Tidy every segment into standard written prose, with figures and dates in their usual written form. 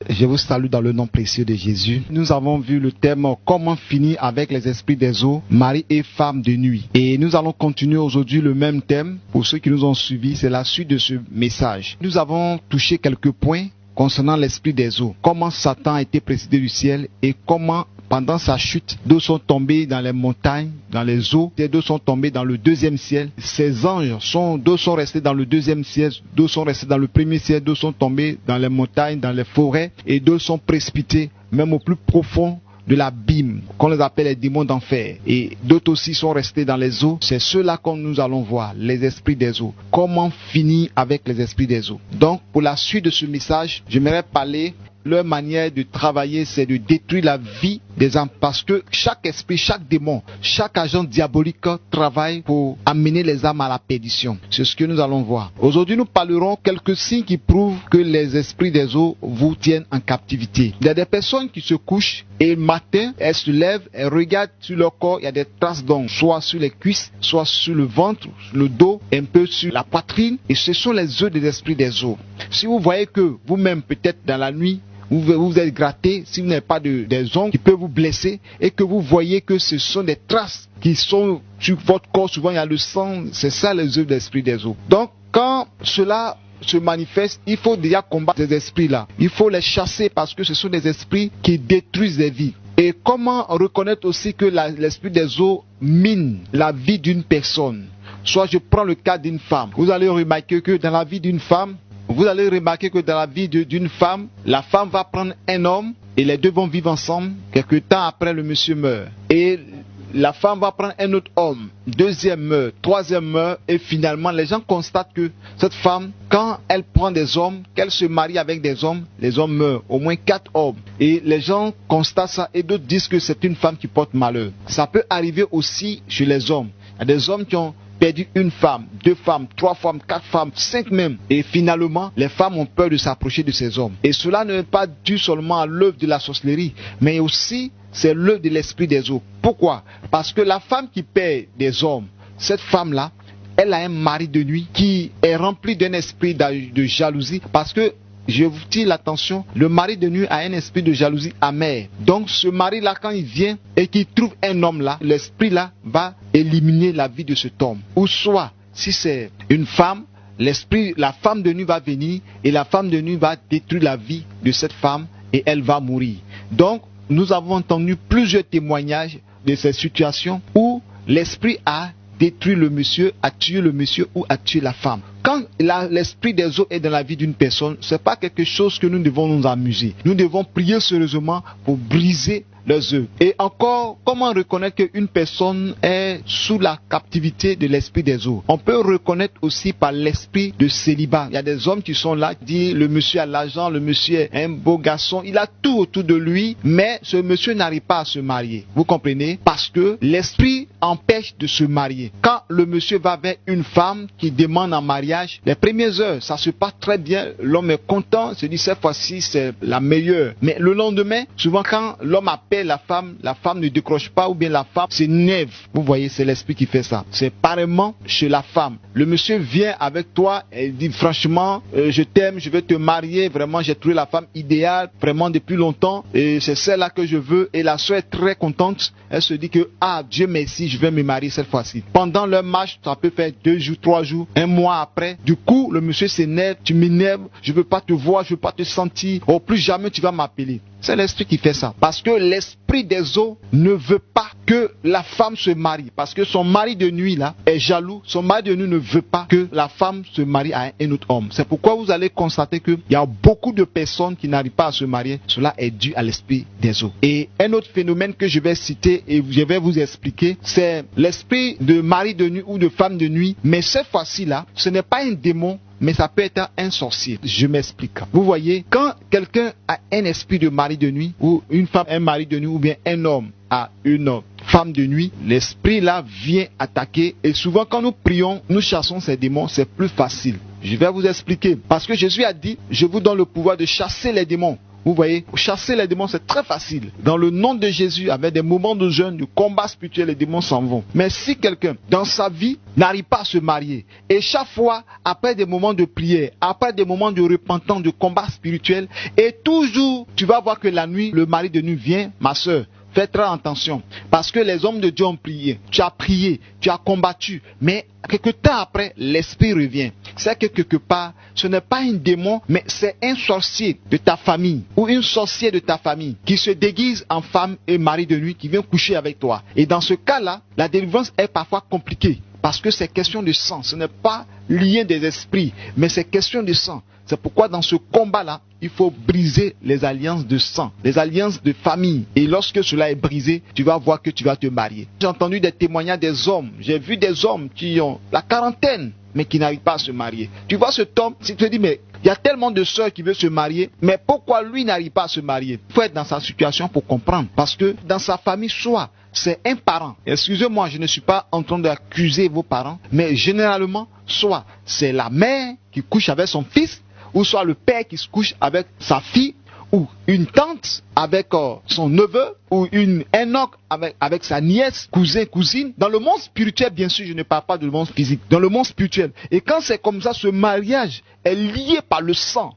Je vous salue dans le nom précieux de Jésus. Nous avons vu le thème « Comment finir avec les esprits des eaux, mari et femme de nuit ». Et nous allons continuer aujourd'hui le même thème. Pour ceux qui nous ont suivis, c'est la suite de ce message. Nous avons touché quelques points concernant l'esprit des eaux. Comment Satan a été précédé du ciel et comment pendant sa chute, d'eau sont tombés dans les montagnes, dans les eaux. Ces d'eau sont tombés dans le deuxième ciel. Ces anges d'eau sont restés dans le deuxième ciel, d'eau sont restés dans le premier ciel, d'eau sont tombés dans les montagnes, dans les forêts, et d'eau sont précipités, même au plus profond de l'abîme, qu'on les appelle les démons d'enfer. Et d'autres aussi sont restés dans les eaux. C'est ceux-là que nous allons voir, les esprits des eaux. Comment finir avec les esprits des eaux? Donc, pour la suite de ce message, j'aimerais parler. Leur manière de travailler, c'est de détruire la vie des âmes. Parce que chaque esprit, chaque démon, chaque agent diabolique travaille pour amener les âmes à la perdition. C'est ce que nous allons voir. Aujourd'hui, nous parlerons quelques signes qui prouvent que les esprits des eaux vous tiennent en captivité. Il y a des personnes qui se couchent et le matin, elles se lèvent, elles regardent sur leur corps, il y a des traces d'ongles, soit sur les cuisses, soit sur le ventre, le dos, un peu sur la poitrine. Et ce sont les œufs des esprits des eaux. Si vous voyez que vous-même, peut-être dans la nuit, vous êtes gratté, si vous n'avez pas des ongles qui peuvent vous blesser et que vous voyez que ce sont des traces qui sont sur votre corps, souvent il y a le sang, c'est ça les œuvres d'esprit des eaux. Donc quand cela se manifeste, il faut déjà combattre ces esprits-là. Il faut les chasser parce que ce sont des esprits qui détruisent des vies. Et comment reconnaître aussi que l'esprit des eaux mine la vie d'une personne? Soit je prends le cas d'une femme. Vous allez remarquer que dans la vie d'une femme, la femme va prendre un homme et les deux vont vivre ensemble. Quelque temps après, le monsieur meurt. Et la femme va prendre un autre homme, deuxième meurt, troisième meurt, et finalement, les gens constatent que cette femme, quand elle prend des hommes, qu'elle se marie avec des hommes, les hommes meurent, au moins 4 hommes. Et les gens constatent ça et d'autres disent que c'est une femme qui porte malheur. Ça peut arriver aussi chez les hommes. Il y a des hommes qui ont perdu une femme, 2 femmes, 3 femmes, 4 femmes, 5 même. Et finalement, les femmes ont peur de s'approcher de ces hommes. Et cela n'est pas dû seulement à l'œuvre de la sorcellerie, mais aussi c'est l'œuvre de l'esprit des eaux. Pourquoi? Parce que la femme qui perd des hommes, cette femme-là, elle a un mari de nuit qui est rempli d'un esprit de jalousie. Parce que, je vous tire l'attention, le mari de nuit a un esprit de jalousie amère. Donc ce mari-là, quand il vient et qu'il trouve un homme là, l'esprit-là va éliminer la vie de cet homme. Ou soit, si c'est une femme, la femme de nuit va venir et la femme de nuit va détruire la vie de cette femme et elle va mourir. Donc, nous avons entendu plusieurs témoignages de ces situations où l'esprit a détruit le monsieur, a tué le monsieur ou a tué la femme. Quand l'esprit des eaux est dans la vie d'une personne, ce n'est pas quelque chose que nous devons nous amuser. Nous devons prier sérieusement pour briser leurs œuvres. Et encore, comment reconnaître qu'une personne est sous la captivité de l'esprit des eaux? On peut reconnaître aussi par l'esprit de célibat. Il y a des hommes qui sont là, qui disent le monsieur a l'argent, le monsieur est un beau garçon, il a tout autour de lui, mais ce monsieur n'arrive pas à se marier. Vous comprenez? Parce que l'esprit empêche de se marier. Quand le monsieur va vers une femme qui demande en mariage, les premières heures, ça se passe très bien, l'homme est content, se dit cette fois-ci c'est la meilleure. Mais le lendemain, souvent quand l'homme appelle la femme ne décroche pas ou bien la femme s'énerve. Vous voyez, c'est l'esprit qui fait ça. C'est pareillement chez la femme. Le monsieur vient avec toi et dit franchement, je t'aime, je veux te marier, vraiment j'ai trouvé la femme idéale, vraiment depuis longtemps et c'est celle-là que je veux. Et la soeur est très contente. Elle se dit que, Dieu merci, je vais me marier cette fois-ci. Pendant leur marche, ça peut faire 2 jours, 3 jours, un mois après. Du coup, le monsieur s'énerve, tu m'énerves, je veux pas te voir, je veux pas te sentir. Oh, plus jamais tu vas m'appeler. C'est l'esprit qui fait ça. Parce que l'esprit des eaux ne veut pas que la femme se marie. Parce que son mari de nuit là est jaloux. Son mari de nuit ne veut pas que la femme se marie à un autre homme. C'est pourquoi vous allez constater qu'il y a beaucoup de personnes qui n'arrivent pas à se marier. Cela est dû à l'esprit des eaux. Et un autre phénomène que je vais citer et je vais vous expliquer, c'est l'esprit de mari de nuit ou de femme de nuit. Mais cette fois-ci là, ce n'est pas un démon, mais ça peut être un sorcier. Je m'explique. Vous voyez, quand quelqu'un a un esprit de mari de nuit, ou une femme un mari de nuit, ou bien un homme a une femme de nuit, l'esprit là vient attaquer. Et souvent quand nous prions, nous chassons ces démons, c'est plus facile. Je vais vous expliquer. Parce que Jésus a dit, je vous donne le pouvoir de chasser les démons. Vous voyez, chasser les démons, c'est très facile. Dans le nom de Jésus, avec des moments de jeûne, de combat spirituel, les démons s'en vont. Mais si quelqu'un, dans sa vie, n'arrive pas à se marier, et chaque fois, après des moments de prière, après des moments de repentance, de combat spirituel, et toujours, tu vas voir que la nuit, le mari de nuit vient, ma soeur, fais très attention, parce que les hommes de Dieu ont prié, tu as combattu, mais quelque temps après, l'esprit revient. C'est que quelque part, ce n'est pas un démon, mais c'est un sorcier de ta famille, ou une sorcière de ta famille, qui se déguise en femme et mari de nuit, qui vient coucher avec toi. Et dans ce cas-là, la délivrance est parfois compliquée, parce que c'est question de sang, ce n'est pas lien des esprits, mais c'est question de sang. C'est pourquoi dans ce combat-là, il faut briser les alliances de sang, les alliances de famille. Et lorsque cela est brisé, tu vas voir que tu vas te marier. J'ai entendu des témoignages des hommes. J'ai vu des hommes qui ont la quarantaine, mais qui n'arrivent pas à se marier. Tu vois cet homme, si tu te dis, mais il y a tellement de sœurs qui veulent se marier, mais pourquoi lui n'arrive pas à se marier? Il faut être dans sa situation pour comprendre. Parce que dans sa famille, soit c'est un parent. Excusez-moi, je ne suis pas en train d'accuser vos parents, mais généralement, soit c'est la mère qui couche avec son fils, ou soit le père qui se couche avec sa fille, ou une tante avec son neveu, ou un oncle avec sa nièce, cousin, cousine. Dans le monde spirituel, bien sûr, je ne parle pas du monde physique, dans le monde spirituel. Et quand c'est comme ça, ce mariage est lié par le sang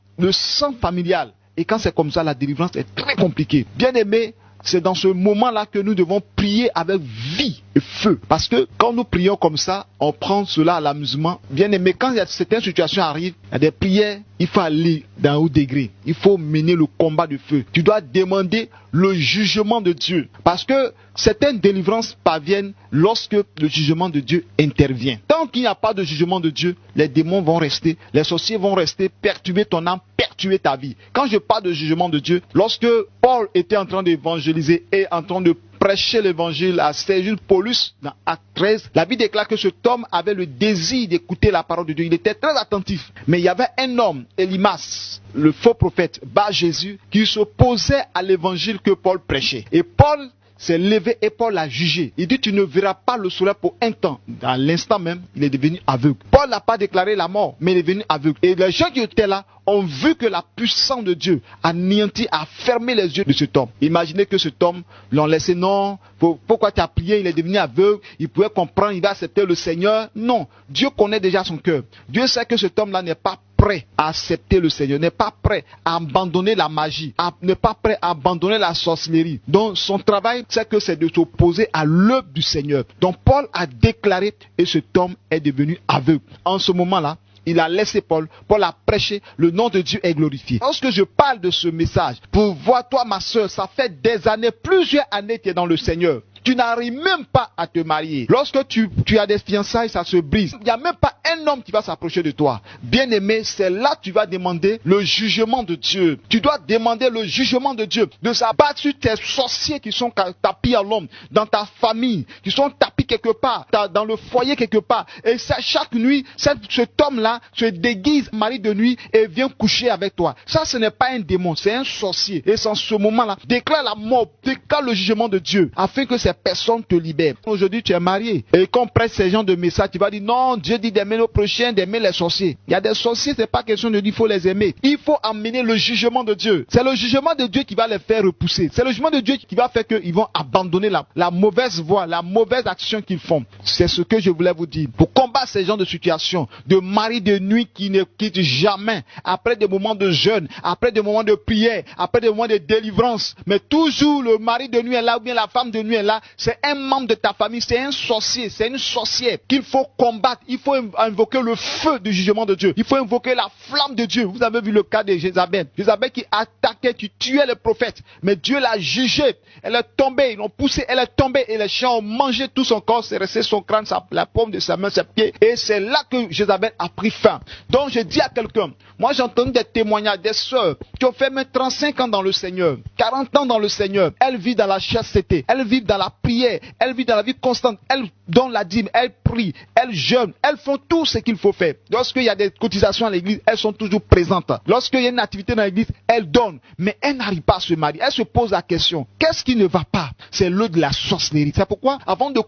familial. Et quand c'est comme ça, la délivrance est très compliquée. Bien aimé, c'est dans ce moment-là que nous devons prier avec vie et feu. Parce que quand nous prions comme ça, on prend cela à l'amusement. Bien aimé, quand certaines situations arrivent, il y a des prières, il faut aller d'un haut degré. Il faut mener le combat de feu. Tu dois demander le jugement de Dieu. Parce que certaines délivrances parviennent lorsque le jugement de Dieu intervient. Tant qu'il n'y a pas de jugement de Dieu, les démons vont rester, les sorciers vont rester, perturber ton âme, perturber ta vie. Quand je parle de jugement de Dieu, lorsque Paul était en train d'évangéliser et en train de prêcher l'évangile à Sergius Paulus dans Acte 13, la Bible déclare que cet homme avait le désir d'écouter la parole de Dieu. Il était très attentif. Mais il y avait un homme, Élymas, le faux prophète, Bar Jésus, qui s'opposait à l'évangile que Paul prêchait. Et Paul s'est levé et Paul l'a jugé. Il dit, tu ne verras pas le soleil pour un temps. Dans l'instant même, il est devenu aveugle. Paul n'a pas déclaré la mort, mais il est devenu aveugle. Et les gens qui étaient là ont vu que la puissance de Dieu a anéanti, a fermé les yeux de cet homme. Imaginez que cet homme l'ont laissé, non, pourquoi tu as prié, il est devenu aveugle, il pouvait comprendre, il va accepter le Seigneur. Non, Dieu connaît déjà son cœur. Dieu sait que cet homme-là n'est pas prêt à accepter le Seigneur, n'est pas prêt à abandonner la magie, n'est pas prêt à abandonner la sorcellerie. Donc son travail, c'est que c'est de s'opposer à l'œuvre du Seigneur. Donc Paul a déclaré et cet homme est devenu aveugle. En ce moment-là, il a laissé Paul a prêché, le nom de Dieu est glorifié. Lorsque je parle de ce message, pour voir toi ma soeur, ça fait des années, plusieurs années que tu es dans le Seigneur. Tu n'arrives même pas à te marier. Lorsque tu as des fiançailles, ça se brise. Il n'y a même pas un homme qui va s'approcher de toi. Bien aimé, c'est là que tu vas demander le jugement de Dieu. Tu dois demander le jugement de Dieu. De s'abattre sur tes sorciers qui sont tapis à l'ombre, dans ta famille, qui sont tapis quelque part, dans le foyer quelque part. Et ça, chaque nuit, cet homme-là se déguise mari de nuit et vient coucher avec toi. Ça, ce n'est pas un démon, c'est un sorcier. Et en ce moment-là, déclare la mort, déclare le jugement de Dieu, afin que ces personnes te libèrent. Aujourd'hui, tu es marié. Et quand on prête ces gens de messages, tu vas dire non, Dieu dit d'aimer nos prochains, d'aimer les sorciers. Il y a des sorciers, c'est pas question de dire qu'il faut les aimer. Il faut amener le jugement de Dieu. C'est le jugement de Dieu qui va les faire repousser. C'est le jugement de Dieu qui va faire qu'ils vont abandonner la mauvaise voie, la mauvaise action qu'ils font. C'est ce que je voulais vous dire. Pour combattre ces genres de situations, de mari de nuit qui ne quitte jamais, après des moments de jeûne, après des moments de prière, après des moments de délivrance, mais toujours le mari de nuit est là ou bien la femme de nuit est là, c'est un membre de ta famille, c'est un sorcier, c'est une sorcière qu'il faut combattre. Il faut invoquer le feu du jugement de Dieu. Il faut invoquer la flamme de Dieu. Vous avez vu le cas de Jézabel. Jézabel qui attaquait, qui tuait les prophètes. Mais Dieu l'a jugée. Elle est tombée, ils l'ont poussée, elle est tombée et les chiens ont mangé tout son corps, c'est resté son crâne, la paume de sa main, ses pieds. Et c'est là que Jézabel a pris fin. Donc je dis à quelqu'un, moi j'ai entendu des témoignages des sœurs qui ont fait même 35 ans dans le Seigneur, 40 ans dans le Seigneur. Elles vivent dans la chasteté, elles vivent dans la prière, elles vivent dans la vie constante, elles donnent la dîme, elles prient, elles jeûnent, elles font tout ce qu'il faut faire. Lorsqu'il y a des cotisations à l'église, elles sont toujours présentes. Lorsqu'il y a une activité dans l'église, elles donnent. Mais elles n'arrivent pas à se marier. Elles se posent la question, qu'est-ce qui ne va pas? C'est le de la sorcellerie. C'est pourquoi, avant de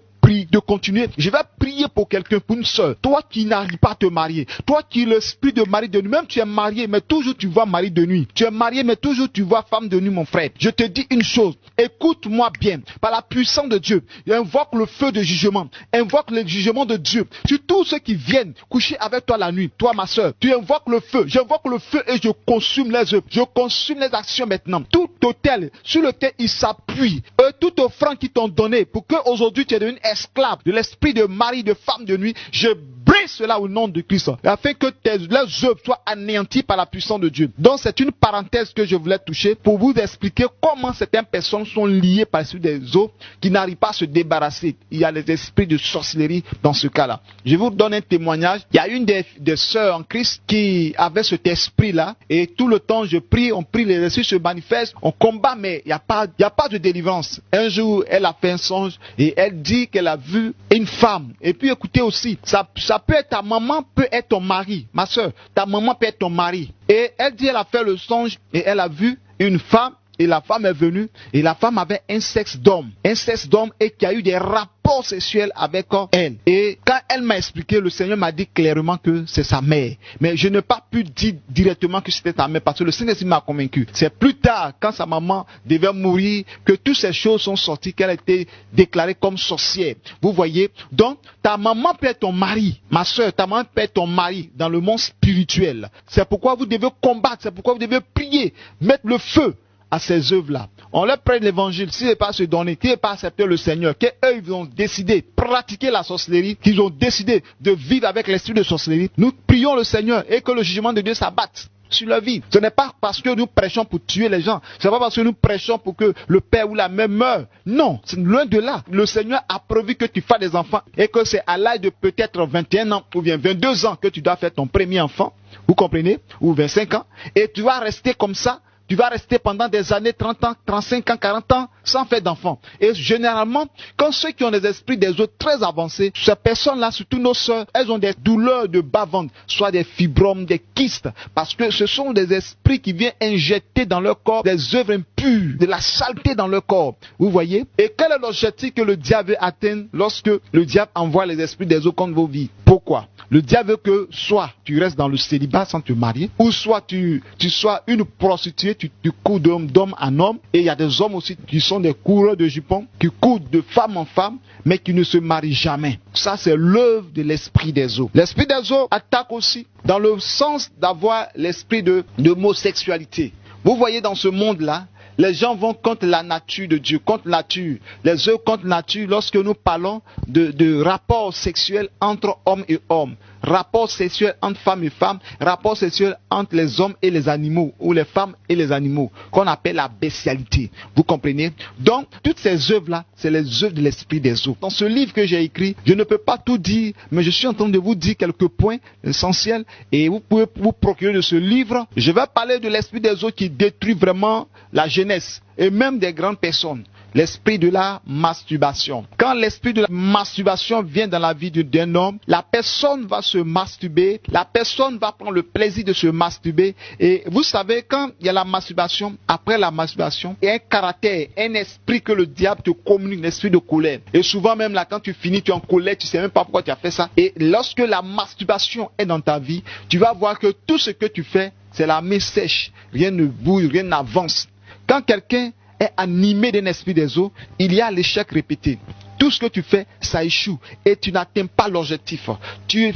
continuer, je vais prier pour quelqu'un, pour une soeur. Toi qui n'arrives pas à te marier, toi qui l'esprit de mari de nuit, même tu es marié, mais toujours tu vois mari de nuit. Tu es marié, mais toujours tu vois femme de nuit, mon frère. Je te dis une chose, écoute-moi bien. Par la puissance de Dieu, invoque le feu de jugement, invoque le jugement de Dieu sur tous ceux qui viennent coucher avec toi la nuit. Toi, ma soeur, tu invoques le feu. J'invoque le feu et je consume les œuvres. Je consume les actions maintenant. Tout autel sur lequel ils s'appuient, toute offrande qu'ils t'ont donné pour que aujourd'hui tu es devenu esclave de l'esprit de mari, de femme de nuit, je brise cela au nom de Christ, afin que leurs œuvres soient anéanties par la puissance de Dieu. Donc c'est une parenthèse que je voulais toucher pour vous expliquer comment certaines personnes sont liées par l'esprit des eaux qui n'arrivent pas à se débarrasser. Il y a les esprits de sorcellerie dans ce cas-là. Je vous donne un témoignage. Il y a une des sœurs en Christ qui avait cet esprit-là, et tout le temps je prie, on prie, les esprits se manifestent, on combat, mais il n'y a pas de délivrance. Un jour, elle a fait un songe et elle dit qu'elle a vu une femme. Et puis écoutez aussi, ça peut être ta maman, peut être ton mari. Ma soeur, ta maman peut être ton mari. Et elle dit, elle a fait le songe et elle a vu une femme. Et la femme est venue, et la femme avait un sexe d'homme, et qui a eu des rapports sexuels avec elle. Et quand elle m'a expliqué, le Seigneur m'a dit clairement que c'est sa mère. Mais je n'ai pas pu dire directement que c'était sa mère, parce que le Seigneur m'a convaincu. C'est plus tard, quand sa maman devait mourir, que toutes ces choses sont sorties, qu'elle a été déclarée comme sorcière. Vous voyez? Donc, ta maman peut être ton mari, ma soeur, ta maman peut être ton mari dans le monde spirituel. C'est pourquoi vous devez combattre, c'est pourquoi vous devez prier, mettre le feu à ces œuvres-là. On leur prête l'évangile, s'ils n'est pas se donner, qu'ils n'ont pas accepté le Seigneur, qu'eux ils ont décidé de pratiquer la sorcellerie, qu'ils ont décidé de vivre avec l'esprit de sorcellerie, nous prions le Seigneur et que le jugement de Dieu s'abatte sur leur vie. Ce n'est pas parce que nous prêchons pour tuer les gens, ce n'est pas parce que nous prêchons pour que le père ou la mère meure. Non, c'est loin de là. Le Seigneur a prévu que tu fasses des enfants et que c'est à l'âge de peut-être 21 ans ou bien 22 ans que tu dois faire ton premier enfant, vous comprenez, ou 25 ans, et tu vas rester comme ça. Tu vas rester pendant des années, 30 ans, 35 ans, 40 ans, sans faire d'enfants. Et généralement, quand ceux qui ont des esprits des autres très avancés, ces personnes-là, surtout nos sœurs, elles ont des douleurs de bas-ventre, soit des fibromes, des kystes, parce que ce sont des esprits qui viennent injecter dans leur corps des œuvres impures, de la saleté dans leur corps. Vous voyez? Et quel est l'objectif que le diable veut atteindre lorsque le diable envoie les esprits des autres contre vos vies? Pourquoi? Le diable veut que soit tu restes dans le célibat sans te marier, ou soit tu sois une prostituée, tu cours d'homme en homme. Et il y a des hommes aussi qui sont des coureurs de jupons, qui courent de femme en femme, mais qui ne se marient jamais. Ça, c'est l'œuvre de l'esprit des eaux. L'esprit des eaux attaque aussi dans le sens d'avoir l'esprit de homosexualité. Vous voyez, dans ce monde-là, les gens vont contre la nature de Dieu, contre la nature. Les œuvres contre la nature, lorsque nous parlons de rapports sexuels entre hommes et hommes, rapports sexuels entre femmes et femmes, rapports sexuels entre les hommes et les animaux, ou les femmes et les animaux, qu'on appelle la bestialité. Vous comprenez? Donc, toutes ces œuvres-là, c'est les œuvres de l'esprit des eaux. Dans ce livre que j'ai écrit, je ne peux pas tout dire, mais je suis en train de vous dire quelques points essentiels, et vous pouvez vous procurer de ce livre. Je vais parler de l'esprit des eaux qui détruit vraiment la jeunesse, et même des grandes personnes. L'esprit de la masturbation. Quand l'esprit de la masturbation vient dans la vie d'un homme, la personne va se masturber, la personne va prendre le plaisir de se masturber. Et vous savez, quand il y a la masturbation, après la masturbation, il y a un caractère, un esprit que le diable te communique, l'esprit de colère. Et souvent même là, quand tu finis, tu es en colère, tu ne sais même pas pourquoi tu as fait ça. Et lorsque la masturbation est dans ta vie, tu vas voir que tout ce que tu fais, c'est la main sèche. Rien ne bouge, rien n'avance. Quand quelqu'un est animé d'un esprit des eaux, il y a l'échec répété. Tout ce que tu fais, ça échoue et tu n'atteins pas l'objectif. Tu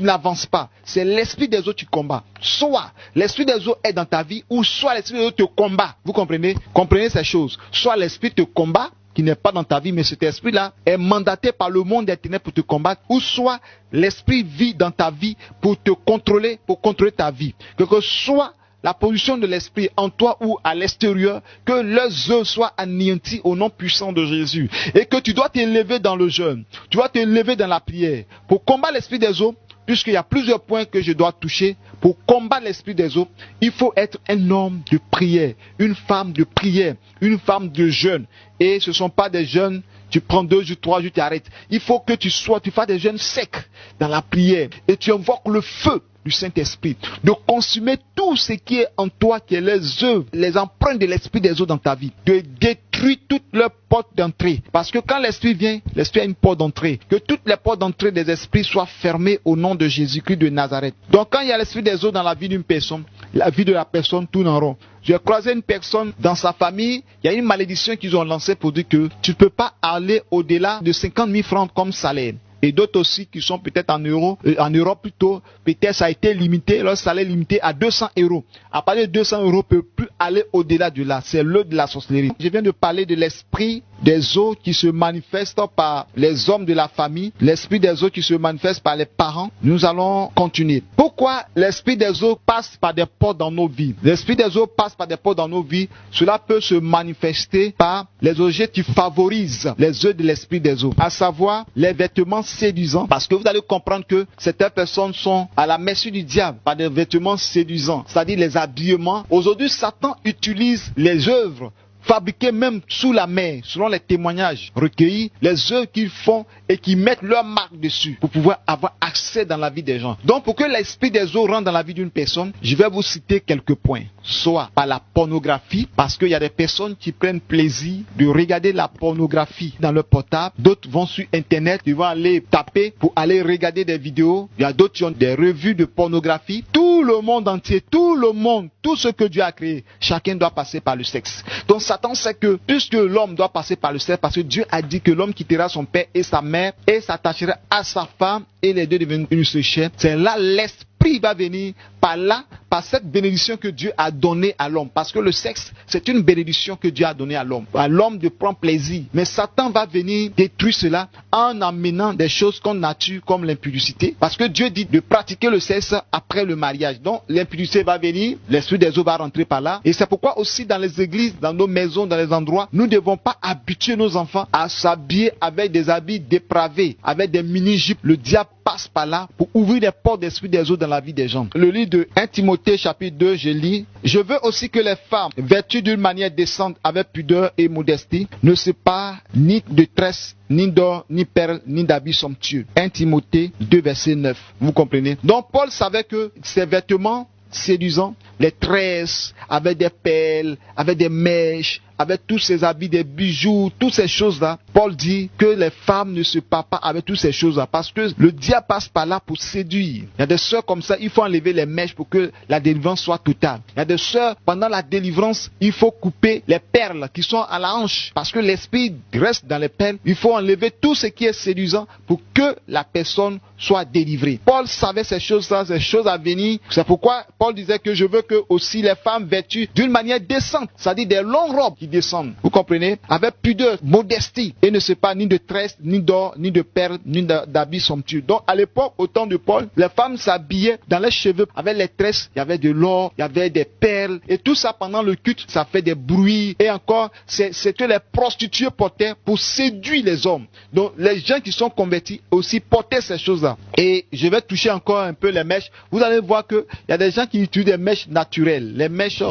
n'avances pas. C'est l'esprit des eaux que tu combats. Soit l'esprit des eaux est dans ta vie, ou soit l'esprit des eaux te combat. Vous comprenez? Comprenez ces choses. Soit l'esprit te combat, qui n'est pas dans ta vie, mais cet esprit-là est mandaté par le monde des ténèbres pour te combattre, ou soit l'esprit vit dans ta vie pour te contrôler, pour contrôler ta vie. Que soit la position de l'esprit en toi ou à l'extérieur, que leurs œuvres soient anéanties au nom puissant de Jésus. Et que tu dois t'élever dans le jeûne, tu dois t'élever dans la prière. Pour combattre l'esprit des eaux, puisqu'il y a plusieurs points que je dois toucher pour combattre l'esprit des eaux, il faut être un homme de prière, une femme de prière, une femme de jeûne. Et ce ne sont pas des jeûnes, tu prends 2 jours, 3 jours, tu arrêtes. Il faut que tu fasses des jeûnes secs dans la prière et tu invoques le feu du Saint-Esprit, de consumer tout ce qui est en toi, qui est les œuvres, les empreintes de l'esprit des eaux dans ta vie, de détruire toutes leurs portes d'entrée. Parce que quand l'esprit vient, l'esprit a une porte d'entrée. Que toutes les portes d'entrée des esprits soient fermées au nom de Jésus-Christ de Nazareth. Donc quand il y a l'esprit des eaux dans la vie d'une personne, la vie de la personne tourne en rond. J'ai croisé une personne dans sa famille, il y a une malédiction qu'ils ont lancée pour dire que tu ne peux pas aller au-delà de 50 000 francs comme salaire. Et d'autres aussi qui sont peut-être en Europe plutôt, peut-être ça a été limité, leur salaire limité à 200 euros. À partir de 200 euros, on ne peut plus aller au-delà de là. C'est le de la sorcellerie. Je viens de parler de l'esprit des eaux qui se manifeste par les hommes de la famille, l'esprit des eaux qui se manifeste par les parents. Nous allons continuer. Pourquoi l'esprit des eaux passe par des portes dans nos vies? L'esprit des eaux passe par des portes dans nos vies. Cela peut se manifester par les objets qui favorisent les œuvres de l'esprit des eaux, à savoir les vêtements séduisants, parce que vous allez comprendre que certaines personnes sont à la merci du diable par des vêtements séduisants, c'est-à-dire les habillements. Aujourd'hui, Satan utilise les œuvres fabriquées même sous la mer, selon les témoignages recueillis, les œuvres qu'ils font et qui mettent leur marque dessus pour pouvoir avoir accès dans la vie des gens. Donc pour que l'esprit des eaux rentre dans la vie d'une personne, je vais vous citer quelques points. Soit par la pornographie, parce qu'il y a des personnes qui prennent plaisir de regarder la pornographie dans leur portable. D'autres vont sur internet, ils vont aller taper pour aller regarder des vidéos. Il y a d'autres qui ont des revues de pornographie. Tout le monde entier, tout le monde, tout ce que Dieu a créé, chacun doit passer par le sexe. Donc Satan sait que puisque l'homme doit passer par le sexe, parce que Dieu a dit que l'homme quittera son père et sa mère et s'attachera à sa femme et les deux deviennent une seule chair, c'est là l'esprit va venir par là, par cette bénédiction que Dieu a donnée à l'homme. Parce que le sexe, c'est une bénédiction que Dieu a donnée à l'homme. À l'homme de prendre plaisir. Mais Satan va venir détruire cela en amenant des choses comme nature, comme l'impudicité. Parce que Dieu dit de pratiquer le sexe après le mariage. Donc l'impudicité va venir, l'esprit des eaux va rentrer par là. Et c'est pourquoi aussi dans les églises, dans nos maisons, dans les endroits, nous ne devons pas habituer nos enfants à s'habiller avec des habits dépravés, avec des mini-jupes. Le diable passe par là pour ouvrir des portes d'esprit des eaux dans la vie des gens. Le livre de 1 Timothée chapitre 2, je lis: je veux aussi que les femmes, vêtues d'une manière décente, avec pudeur et modestie, ne se parent ni de tresses, ni d'or, ni perles, ni d'habits somptueux. 1 Timothée 2, verset 9. Vous comprenez? Donc Paul savait que ces vêtements séduisants, les tresses, avec des perles, avec des mèches, avec tous ces habits, des bijoux, toutes ces choses-là, Paul dit que les femmes ne se parent pas avec toutes ces choses-là, parce que le diable passe par là pour séduire. Il y a des sœurs comme ça, il faut enlever les mèches pour que la délivrance soit totale. Il y a des sœurs, pendant la délivrance, il faut couper les perles qui sont à la hanche, parce que l'esprit reste dans les perles. Il faut enlever tout ce qui est séduisant pour que la personne soit délivrée. Paul savait ces choses-là, ces choses à venir. C'est pourquoi Paul disait que je veux que aussi les femmes vêtues d'une manière décente, c'est-à-dire des longues robes qui descendent, vous comprenez, avec pudeur, modestie, et ne se pas ni de tresses, ni d'or, ni de perles, ni d'habits somptueux. Donc à l'époque, au temps de Paul, les femmes s'habillaient dans les cheveux avec les tresses, il y avait de l'or, il y avait des perles, et tout ça pendant le culte, ça fait des bruits, et encore, c'est que les prostituées portaient pour séduire les hommes. Donc les gens qui sont convertis aussi portaient ces choses-là. Et je vais toucher encore un peu les mèches. Vous allez voir qu'il y a des gens qui utilisent des mèches naturelles, les mèches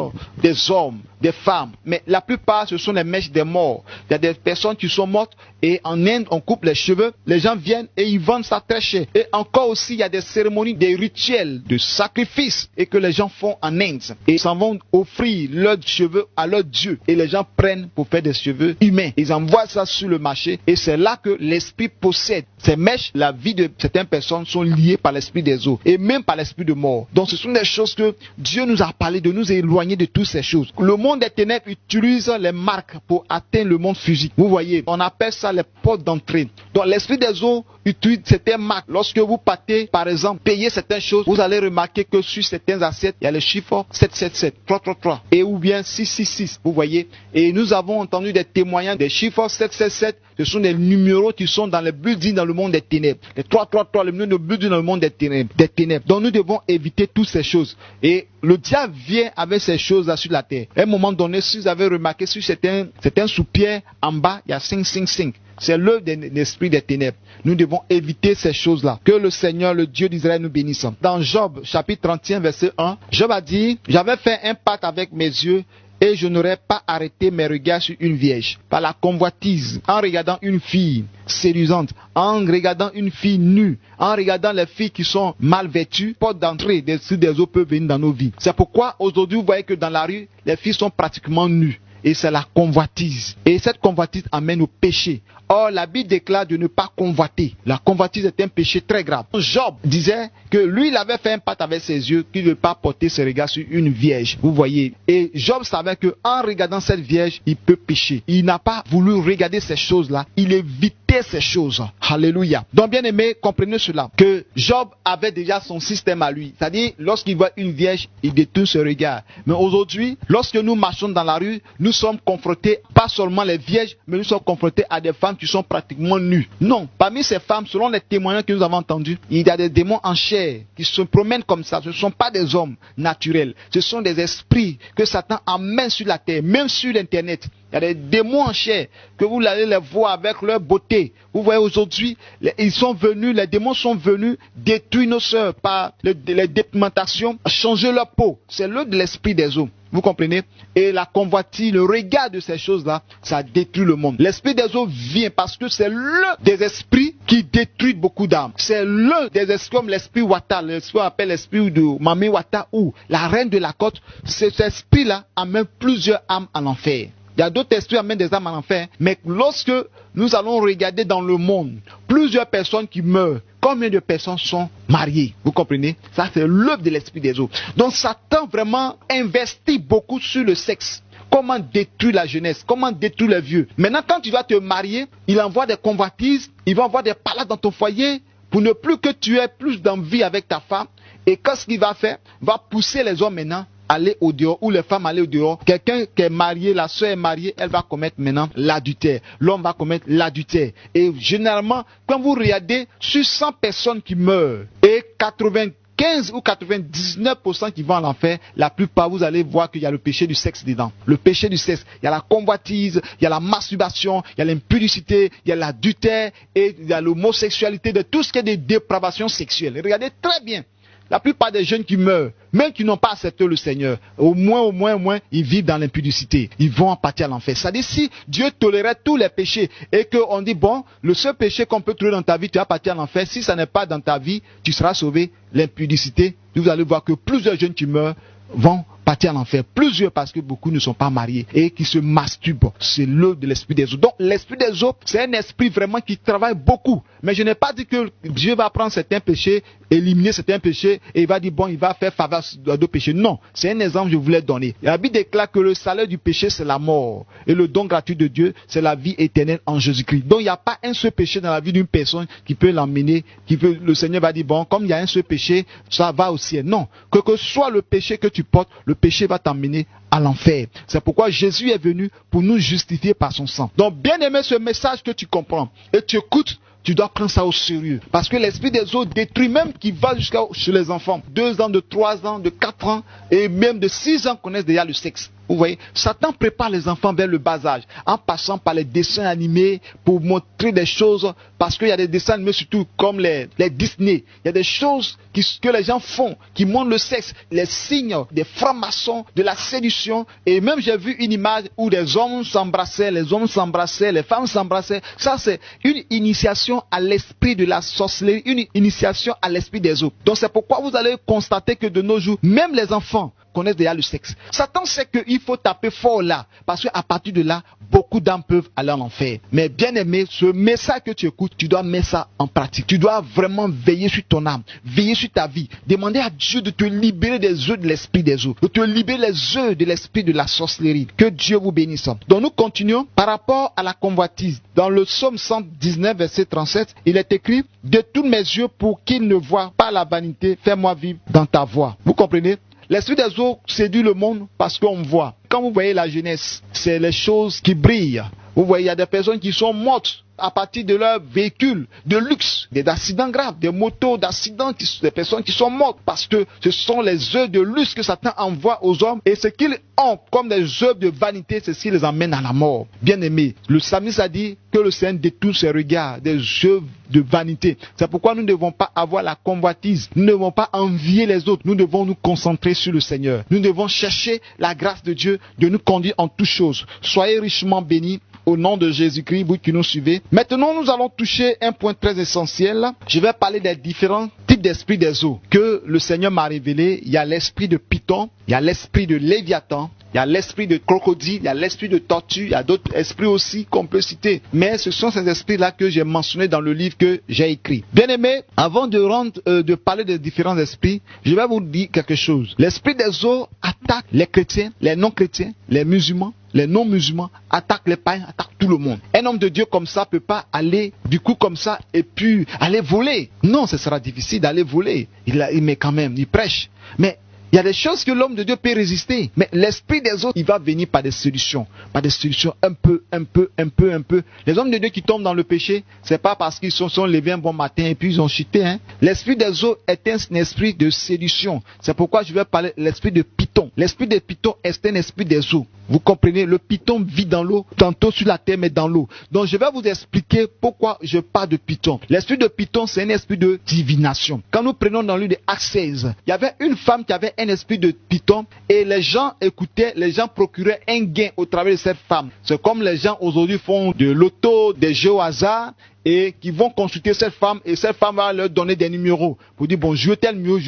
des hommes, des femmes, mais la plupart ce sont les mèches des morts. Il y a des personnes qui sont mortes et en Inde on coupe les cheveux, les gens viennent et ils vendent ça très cher. Et encore aussi il y a des cérémonies, des rituels de sacrifice et que les gens font en Inde et ils s'en vont offrir leurs cheveux à leur Dieu et les gens prennent pour faire des cheveux humains. Ils envoient ça sur le marché et c'est là que l'esprit possède ces mèches. La vie de certaines personnes sont liées par l'esprit des eaux et même par l'esprit de mort. Donc ce sont des choses que Dieu nous a parlé, de nous éloigner de toutes ces choses. Le monde des ténèbres utilise les marques pour atteindre le monde physique. Vous voyez, on appelle ça les portes d'entrée. Donc l'esprit des eaux utilise certaines marques. Lorsque vous partez, par exemple, payer certaines choses, vous allez remarquer que sur certaines assiettes, il y a le chiffre 777, 333 et ou bien 666. Vous voyez, et nous avons entendu des témoignages des chiffres 777. Ce sont des numéros qui sont dans les buildings dans le monde des ténèbres. Les 333, le numéro de building dans le monde des ténèbres. Donc nous devons éviter toutes ces choses. Et le diable vient avec ces choses-là sur la terre. À un moment donné, si vous avez remarqué, sur certains sous-pierres en bas, il y a 5. C'est l'œuvre de l'esprit des ténèbres. Nous devons éviter ces choses-là. Que le Seigneur, le Dieu d'Israël, nous bénisse. Dans Job, chapitre 31, verset 1, Job a dit, j'avais fait un pacte avec mes yeux et je n'aurais pas arrêté mes regards sur une vierge. Par la convoitise, en regardant une fille séduisante, en regardant une fille nue, en regardant les filles qui sont mal vêtues, porte d'entrée des eaux peuvent venir dans nos vies. C'est pourquoi aujourd'hui vous voyez que dans la rue, les filles sont pratiquement nues. Et c'est la convoitise. Et cette convoitise amène au péché. Or, la Bible déclare de ne pas convoiter. La convoitise est un péché très grave. Job disait que lui, il avait fait un pacte avec ses yeux qu'il ne veut pas porter ses regards sur une vierge. Vous voyez. Et Job savait qu'en regardant cette vierge, il peut pécher. Il n'a pas voulu regarder ces choses-là. Il évitait ces choses. Alléluia. Donc, bien aimé, comprenez cela. Que Job avait déjà son système à lui. C'est-à-dire, lorsqu'il voit une vierge, il détourne ce regard. Mais aujourd'hui, lorsque nous marchons dans la rue, nous sommes confrontés, pas seulement les vierges, mais nous sommes confrontés à des femmes qui sont pratiquement nues. Non, parmi ces femmes, selon les témoignages que nous avons entendus, il y a des démons en chair qui se promènent comme ça. Ce ne sont pas des hommes naturels. Ce sont des esprits que Satan amène sur la terre, même sur l'internet. Il y a des démons en chair que vous allez les voir avec leur beauté. Vous voyez aujourd'hui, les démons sont venus détruire nos sœurs par les dépigmentations, changer leur peau. C'est l'œuvre de l'esprit des eaux. Vous comprenez? Et la convoitise, le regard de ces choses-là, ça détruit le monde. L'esprit des eaux vient parce que c'est l'un des esprits qui détruit beaucoup d'âmes. C'est l'un des esprits comme l'esprit Wata, l'esprit qu'on appelle l'esprit de Mami Wata ou la reine de la côte. Cet esprit-là amène plusieurs âmes en enfer. Il y a d'autres esprits qui amènent des âmes en enfer. Mais lorsque nous allons regarder dans le monde, plusieurs personnes qui meurent, combien de personnes sont mariées? Vous comprenez? Ça, c'est l'œuvre de l'esprit des eaux. Donc, Satan vraiment investit beaucoup sur le sexe. Comment détruire la jeunesse? Comment détruire les vieux? Maintenant, quand tu vas te marier, il envoie des convoitises, il va envoyer des palades dans ton foyer pour ne plus que tu aies plus d'envie avec ta femme. Et qu'est-ce qu'il va faire? Il va pousser les hommes maintenant aller au dehors, ou les femmes aller au dehors. Quelqu'un qui est marié, la soeur est mariée, elle va commettre maintenant l'adultère. L'homme va commettre l'adultère. Et généralement, quand vous regardez sur 100 personnes qui meurent, et 95 ou 99% qui vont en enfer, la plupart vous allez voir qu'il y a le péché du sexe dedans. Le péché du sexe, il y a la convoitise, il y a la masturbation, il y a l'impudicité, il y a l'adultère, et il y a l'homosexualité, de tout ce qui est des dépravations sexuelles. Regardez très bien. La plupart des jeunes qui meurent, même qui n'ont pas accepté le Seigneur, au moins, ils vivent dans l'impudicité. Ils vont en partir à l'enfer. C'est-à-dire, si Dieu tolérait tous les péchés et qu'on dit, bon, le seul péché qu'on peut trouver dans ta vie, tu vas partir à l'enfer. Si ça n'est pas dans ta vie, tu seras sauvé. L'impudicité, vous allez voir que plusieurs jeunes qui meurent vont partir à l'enfer. Plusieurs parce que beaucoup ne sont pas mariés et qui se masturbent. C'est l'œuvre de l'esprit des eaux. Donc l'esprit des eaux, c'est un esprit vraiment qui travaille beaucoup. Mais je n'ai pas dit que Dieu va prendre certains péchés, éliminer certains péchés et il va dire bon, il va faire faveur à d'autres péchés. Non, c'est un exemple que je voulais donner. La Bible déclare que le salaire du péché c'est la mort et le don gratuit de Dieu c'est la vie éternelle en Jésus-Christ. Donc il n'y a pas un seul péché dans la vie d'une personne qui peut l'emmener, le Seigneur va dire bon, comme il y a un seul péché, ça va au ciel. Non, que soit le péché que tu portes, le péché va t'emmener à l'enfer. C'est pourquoi Jésus est venu pour nous justifier par son sang. Donc bien aimé ce message que tu comprends et tu écoutes, tu dois prendre ça au sérieux. Parce que l'esprit des eaux détruit même qui va jusqu'à chez les enfants. 2 ans, de 3 ans, de 4 ans et même de 6 ans connaissent déjà le sexe. Vous voyez, Satan prépare les enfants vers le bas âge en passant par les dessins animés pour montrer des choses. Parce qu'il y a des dessins animés surtout comme les Disney. Il y a des choses que les gens font qui montrent le sexe, les signes des francs-maçons, de la séduction. Et même j'ai vu une image où des hommes s'embrassaient, les hommes s'embrassaient, les femmes s'embrassaient. Ça c'est une initiation à l'esprit de la sorcellerie, une initiation à l'esprit des eaux. Donc c'est pourquoi vous allez constater que de nos jours, même les enfants connaissent déjà le sexe. Satan sait qu'il faut taper fort là, parce qu'à partir de là, beaucoup d'âmes peuvent aller en enfer. Mais bien aimé, ce message que tu écoutes, tu dois mettre ça en pratique. Tu dois vraiment veiller sur ton âme, veiller sur ta vie, demander à Dieu de te libérer des œufs de l'esprit des eaux, de te libérer les œufs de l'esprit de la sorcellerie. Que Dieu vous bénisse. Donc nous continuons par rapport à la convoitise. Dans le psaume 119, verset 37, il est écrit « Détourne mes yeux pour qu'ils ne voient pas la vanité, fais-moi vivre dans ta voie. » Vous comprenez? L'esprit des eaux séduit le monde parce qu'on voit. Quand vous voyez la jeunesse, c'est les choses qui brillent. Vous voyez, il y a des personnes qui sont mortes à partir de leurs véhicules de luxe, des accidents graves, des motos d'accidents, des personnes qui sont mortes parce que ce sont les œuvres de luxe que Satan envoie aux hommes et ce qu'ils ont comme des œuvres de vanité, c'est ce qui les amène à la mort. Bien aimé, le psalmiste a dit que le Seigneur détourne ses regards des œuvres de vanité. C'est pourquoi nous ne devons pas avoir la convoitise, nous ne devons pas envier les autres, nous devons nous concentrer sur le Seigneur. Nous devons chercher la grâce de Dieu de nous conduire en toutes choses. Soyez richement bénis au nom de Jésus-Christ, vous qui nous suivez. Maintenant, nous allons toucher un point très essentiel. Je vais parler des différents types d'esprits des eaux que le Seigneur m'a révélé. Il y a l'esprit de Python, il y a l'esprit de Léviathan, il y a l'esprit de crocodile, il y a l'esprit de tortue, il y a d'autres esprits aussi qu'on peut citer. Mais ce sont ces esprits-là que j'ai mentionnés dans le livre que j'ai écrit. Bien aimé, avant de parler des différents esprits, je vais vous dire quelque chose. L'esprit des eaux attaque les chrétiens, les non-chrétiens, les musulmans, les non-musulmans, attaque les païens, attaque tout le monde. Un homme de Dieu comme ça peut pas aller du coup comme ça et puis aller voler. Non, ce sera difficile d'aller voler. Mais quand même, il prêche. Mais il y a des choses que l'homme de Dieu peut résister. Mais l'esprit des autres, il va venir par des solutions. Par des solutions un peu. Les hommes de Dieu qui tombent dans le péché, c'est pas parce qu'ils sont levés un bon matin et puis ils ont chuté. L'esprit des autres est un esprit de séduction. C'est pourquoi je vais parler de l'esprit de Python. L'esprit de Python est un esprit des eaux. Vous comprenez, le Python vit dans l'eau, tantôt sur la terre, mais dans l'eau. Donc je vais vous expliquer pourquoi je parle de Python. L'esprit de Python, c'est un esprit de divination. Quand nous prenons dans le livre de Actes 16, il y avait une femme qui avait un esprit de Python et les gens écoutaient, les gens procuraient un gain au travers de cette femme. C'est comme les gens aujourd'hui font de l'auto, des jeux au hasard, et qui vont consulter cette femme et cette femme va leur donner des numéros pour dire bon, jouez tel numéro,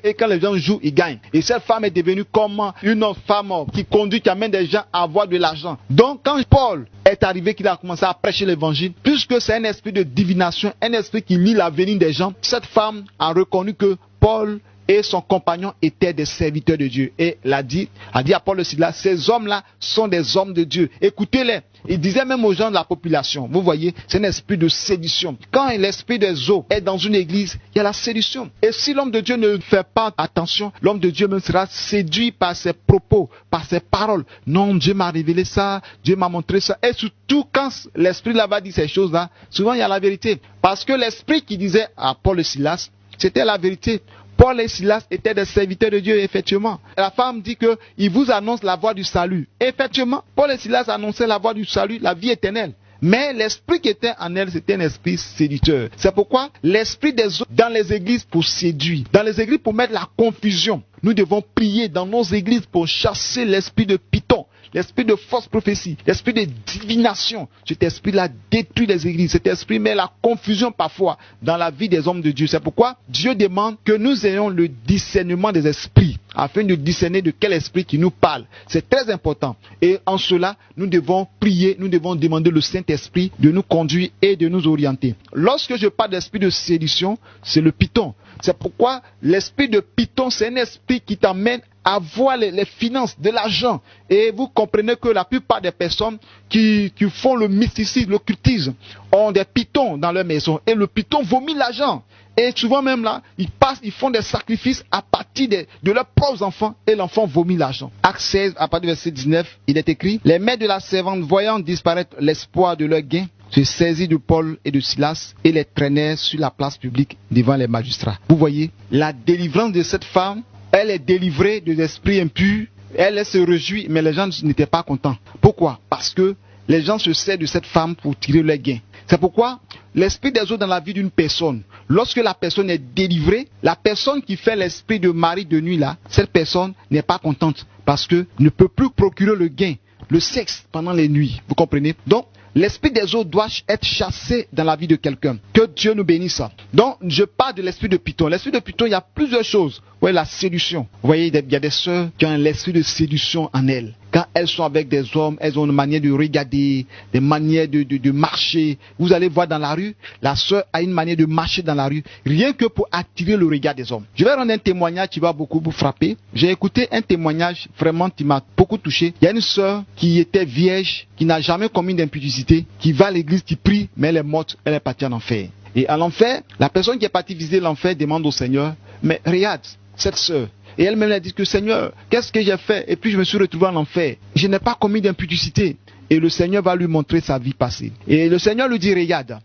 et quand les gens jouent, ils gagnent. Et cette femme est devenue comme une autre femme qui conduit, qui amène des gens à avoir de l'argent. Donc quand Paul est arrivé, qu'il a commencé à prêcher l'évangile, puisque c'est un esprit de divination, un esprit qui lit l'avenir des gens, cette femme a reconnu que Paul et son compagnon étaient des serviteurs de Dieu. Et elle a dit à Paul et Silas, ces hommes-là sont des hommes de Dieu. Écoutez-les. Il disait même aux gens de la population, vous voyez, c'est un esprit de séduction. Quand l'esprit des eaux est dans une église, il y a la séduction. Et si l'homme de Dieu ne fait pas attention, l'homme de Dieu même sera séduit par ses propos, par ses paroles. Non, Dieu m'a révélé ça, Dieu m'a montré ça. Et surtout quand l'esprit là va dire ces choses-là, souvent il y a la vérité. Parce que l'esprit qui disait à Paul et Silas, c'était la vérité. Paul et Silas étaient des serviteurs de Dieu, effectivement. La femme dit qu'il vous annonce la voie du salut. Effectivement, Paul et Silas annonçaient la voie du salut, la vie éternelle. Mais l'esprit qui était en elle, c'était un esprit séducteur. C'est pourquoi l'esprit des autres dans les églises pour séduire, dans les églises pour mettre la confusion. Nous devons prier dans nos églises pour chasser l'esprit de Python, l'esprit de fausse prophétie, l'esprit de divination. Cet esprit-là détruit les églises. Cet esprit met la confusion parfois dans la vie des hommes de Dieu. C'est pourquoi Dieu demande que nous ayons le discernement des esprits, afin de discerner de quel esprit qui nous parle. C'est très important. Et en cela, nous devons prier, nous devons demander le Saint-Esprit de nous conduire et de nous orienter. Lorsque je parle d'esprit de séduction, c'est le Python. C'est pourquoi l'esprit de Python, c'est un esprit qui t'amène à voir les finances, de l'argent. Et vous comprenez que la plupart des personnes qui font le mysticisme, l'occultisme, ont des pythons dans leur maison. Et le python vomit l'argent. Et souvent même là, ils font des sacrifices à partir de leurs propres enfants et l'enfant vomit l'argent. Acte 16, à partir du verset 19, il est écrit: les mains de la servante, voyant disparaître l'espoir de leur gain, se saisit de Paul et de Silas et les traînait sur la place publique devant les magistrats. Vous voyez, la délivrance de cette femme, elle est délivrée des esprits impurs, elle se réjouit, mais les gens n'étaient pas contents. Pourquoi? Parce que les gens se servent de cette femme pour tirer leur gain. C'est pourquoi l'esprit des autres dans la vie d'une personne, lorsque la personne est délivrée, la personne qui fait l'esprit de mari de nuit là, cette personne n'est pas contente parce que ne peut plus procurer le gain, le sexe pendant les nuits. Vous comprenez? Donc, l'esprit des autres doit être chassé dans la vie de quelqu'un. Que Dieu nous bénisse. Donc, je parle de l'esprit de Python. L'esprit de Python, il y a plusieurs choses. Vous voyez, la séduction. Vous voyez, il y a des sœurs qui ont l'esprit de séduction en elles. Quand elles sont avec des hommes, elles ont une manière de regarder, des manières de marcher. Vous allez voir dans la rue, la sœur a une manière de marcher dans la rue, rien que pour attirer le regard des hommes. Je vais rendre un témoignage qui va beaucoup vous frapper. J'ai écouté un témoignage vraiment qui m'a beaucoup touché. Il y a une sœur qui était vierge, qui n'a jamais commis d'impudicité, qui va à l'église, qui prie, mais elle est morte, elle est partie en enfer. Et à l'enfer, la personne qui est partie visiter l'enfer demande au Seigneur, mais regarde, cette sœur, et elle-même a dit que Seigneur, qu'est-ce que j'ai fait? Et puis je me suis retrouvé en enfer. Je n'ai pas commis d'impudicité. et le Seigneur va lui montrer sa vie passée. Et le Seigneur lui dit, regarde,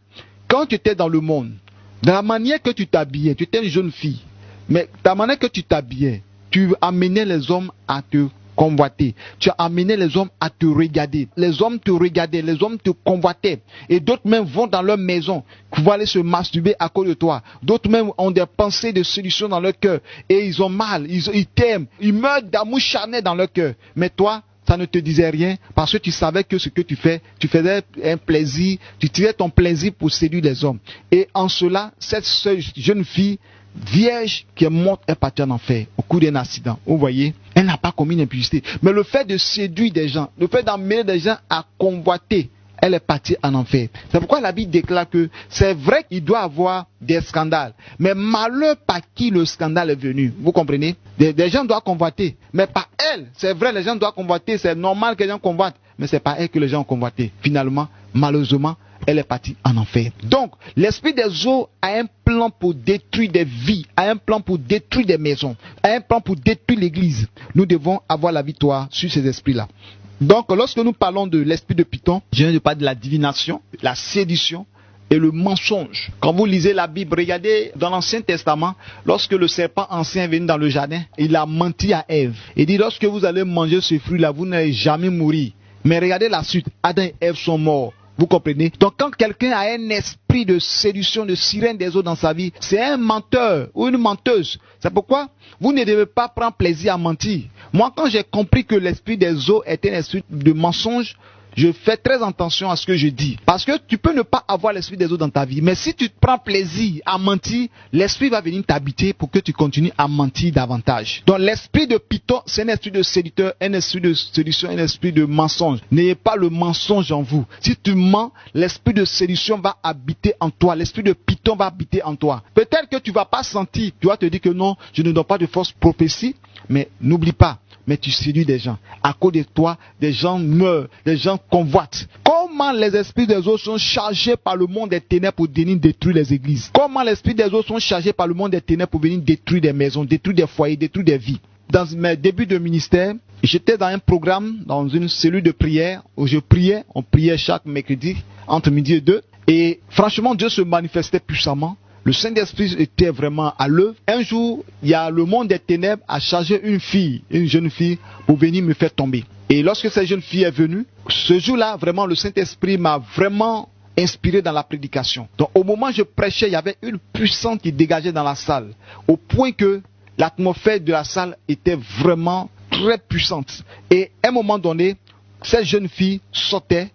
quand tu étais dans le monde, de la manière que tu t'habillais, tu étais une jeune fille, mais de la manière que tu t'habillais, tu amenais les hommes à te convoiter. Tu as amené les hommes à te regarder. Les hommes te regardaient, les hommes te convoitaient. Et d'autres même vont dans leur maison pour aller se masturber à cause de toi. D'autres même ont des pensées de séduction dans leur cœur. Et ils ont mal, ils t'aiment. Ils meurent d'amour charnel dans leur cœur. Mais toi, ça ne te disait rien parce que tu savais que ce que tu fais, tu faisais un plaisir, tu tirais ton plaisir pour séduire les hommes. Et en cela, cette jeune fille vierge qui est morte est partie en enfer au cours d'un accident. Vous voyez, elle n'a pas commis une impudicité. Mais le fait de séduire des gens, le fait d'amener des gens à convoiter, elle est partie en enfer. C'est pourquoi la Bible déclare que c'est vrai qu'il doit y avoir des scandales. Mais malheur par qui le scandale est venu. Vous comprenez? Des gens doivent convoiter. Mais pas elle. C'est vrai, les gens doivent convoiter. C'est normal que les gens convoitent. Mais c'est pas elle que les gens ont convoité. Finalement, malheureusement, elle est partie en enfer. Donc, l'esprit des eaux a un plan pour détruire des vies, a un plan pour détruire des maisons, a un plan pour détruire l'église. Nous devons avoir la victoire sur ces esprits-là. Donc, lorsque nous parlons de l'esprit de Python, je viens de parler de la divination, la séduction et le mensonge. Quand vous lisez la Bible, regardez dans l'Ancien Testament, lorsque le serpent ancien est venu dans le jardin, il a menti à Ève. Il dit, lorsque vous allez manger ce fruit-là, vous n'allez jamais mourir. Mais regardez la suite, Adam et Ève sont morts. Vous comprenez? Donc quand quelqu'un a un esprit de séduction, de sirène des eaux dans sa vie, c'est un menteur ou une menteuse. C'est pourquoi vous ne devez pas prendre plaisir à mentir. Moi, quand j'ai compris que l'esprit des eaux était un esprit de mensonge, je fais très attention à ce que je dis. Parce que tu peux ne pas avoir l'esprit des eaux dans ta vie. Mais si tu prends plaisir à mentir, l'esprit va venir t'habiter pour que tu continues à mentir davantage. Donc l'esprit de Python, c'est un esprit de séducteur, un esprit de séduction, un esprit de mensonge. N'ayez pas le mensonge en vous. Si tu mens, l'esprit de séduction va habiter en toi. L'esprit de Python va habiter en toi. Peut-être que tu ne vas pas sentir. Tu vas te dire que non, je ne donne pas de fausse prophétie. Mais n'oublie pas. Mais tu séduis des gens. À cause de toi, des gens meurent, des gens convoitent. Comment les esprits des eaux sont chargés par le monde des ténèbres pour venir détruire les églises? Comment les esprits des eaux sont chargés par le monde des ténèbres pour venir détruire des maisons, détruire des foyers, détruire des vies? Dans mes débuts de ministère, j'étais dans un programme, dans une cellule de prière, où je priais. On priait chaque mercredi, entre midi et 2. Et franchement, Dieu se manifestait puissamment. Le Saint-Esprit était vraiment à l'œuvre. Un jour, il y a le monde des ténèbres a chargé une jeune fille, pour venir me faire tomber. Et lorsque cette jeune fille est venue, ce jour-là, vraiment, le Saint-Esprit m'a vraiment inspiré dans la prédication. Donc, au moment où je prêchais, il y avait une puissance qui dégageait dans la salle, au point que l'atmosphère de la salle était vraiment très puissante. Et à un moment donné, cette jeune fille sortait,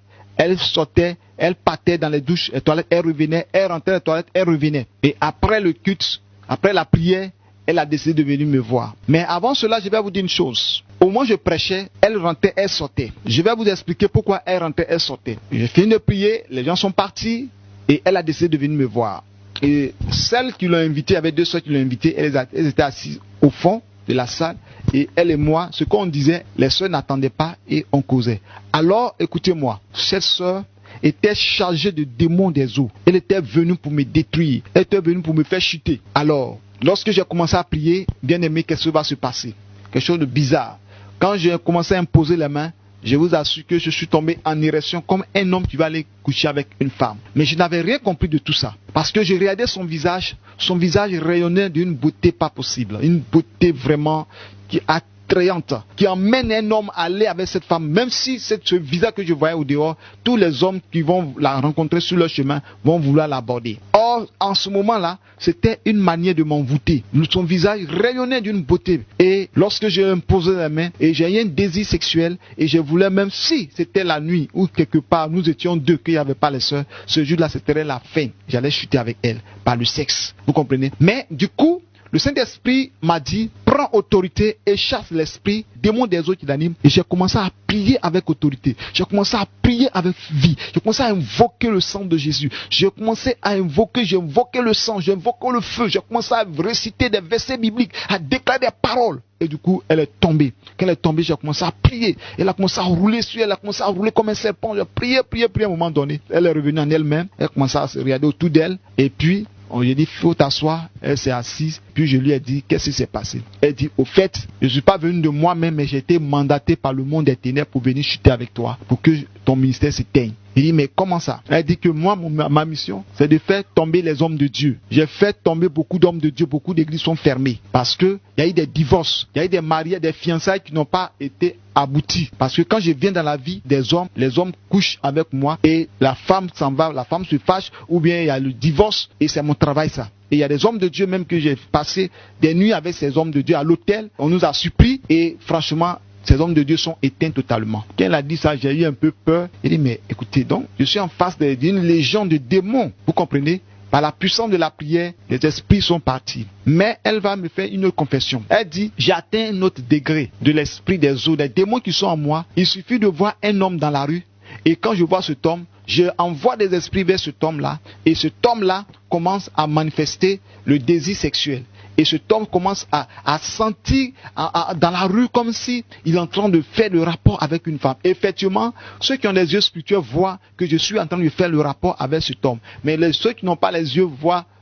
elle partait dans les douches, les toilettes, elle revenait, elle rentrait dans les toilettes, elle revenait. Et après le culte, après la prière, elle a décidé de venir me voir. Mais avant cela, je vais vous dire une chose. Au moment où je prêchais, elle rentrait, elle sortait. Je vais vous expliquer pourquoi elle rentrait, elle sortait. J'ai fini de prier, les gens sont partis et elle a décidé de venir me voir. Et celles qui l'ont invitée, il y avait deux soeurs qui l'ont invitée, elles étaient assises au fond de la salle. Et elle et moi, ce qu'on disait, les soeurs n'attendaient pas et on causait. Alors, écoutez-moi, cette soeur était chargée de démons des eaux. Elle était venue pour me détruire. Elle était venue pour me faire chuter. Alors, lorsque j'ai commencé à prier, bien aimé, qu'est-ce qui va se passer? Quelque chose de bizarre. Quand j'ai commencé à imposer les mains, je vous assure que je suis tombé en érection comme un homme qui va aller coucher avec une femme. Mais je n'avais rien compris de tout ça. Parce que je regardais son visage rayonnait d'une beauté pas possible. Une beauté vraiment qui attrayante, qui emmène un homme à aller avec cette femme. Même si ce visage que je voyais au dehors, tous les hommes qui vont la rencontrer sur leur chemin vont vouloir l'aborder. Or, en ce moment-là, c'était une manière de m'envoûter. Son visage rayonnait d'une beauté. Et lorsque j'ai imposé la main, et j'ai eu un désir sexuel, et je voulais, même si c'était la nuit, ou quelque part, nous étions deux, qu'il n'y avait pas les sœurs, ce jour-là, c'était la fin. J'allais chuter avec elle, par le sexe. Vous comprenez? Mais, du coup, le Saint-Esprit m'a dit, prends autorité et chasse l'esprit, démon des eaux qui l'animent. Et j'ai commencé à prier avec autorité. J'ai commencé à prier avec vie. J'ai commencé à invoquer le sang de Jésus. J'ai commencé à invoquer, j'ai invoqué le sang, j'ai invoqué le feu. J'ai commencé à réciter des versets bibliques, à déclarer des paroles. Et du coup, elle est tombée. Quand elle est tombée, j'ai commencé à prier. Elle a commencé à rouler sur elle, elle a commencé à rouler comme un serpent. J'ai prié à un moment donné. Elle est revenue en elle-même. Elle a commencé à se regarder autour d'elle. Et puis, J'ai dit, faut t'asseoir. Elle s'est assise. Puis je lui ai dit, qu'est-ce qui s'est passé? Elle dit, au fait, je ne suis pas venu de moi-même, mais j'ai été mandaté par le monde des ténèbres pour venir chuter avec toi, pour que ton ministère s'éteigne. Il dit, mais comment ça? Elle dit que moi, ma mission, c'est de faire tomber les hommes de Dieu. J'ai fait tomber beaucoup d'hommes de Dieu, beaucoup d'églises sont fermées. Parce que il y a eu des divorces, il y a eu des mariages, des fiançailles qui n'ont pas été aboutis. Parce que quand je viens dans la vie des hommes, les hommes couchent avec moi et la femme s'en va, la femme se fâche, ou bien il y a le divorce et c'est mon travail ça. Et il y a des hommes de Dieu même que j'ai passé des nuits avec ces hommes de Dieu à l'hôtel. On nous a surpris et franchement, ces hommes de Dieu sont éteints totalement. Quand elle a dit ça, j'ai eu un peu peur. Il dit, mais écoutez, donc, je suis en face d'une légion de démons. Vous comprenez? Par la puissance de la prière, les esprits sont partis. Mais elle va me faire une autre confession. Elle dit, j'ai atteint un autre degré de l'esprit des eaux, des démons qui sont en moi. Il suffit de voir un homme dans la rue. Et quand je vois cet homme, je envoie des esprits vers cet homme-là. Et cet homme-là commence à manifester le désir sexuel. Et cet homme commence à sentir dans la rue comme si il est en train de faire le rapport avec une femme. Effectivement, ceux qui ont les yeux spirituels voient que je suis en train de faire le rapport avec cet homme. Mais ceux qui n'ont pas les yeux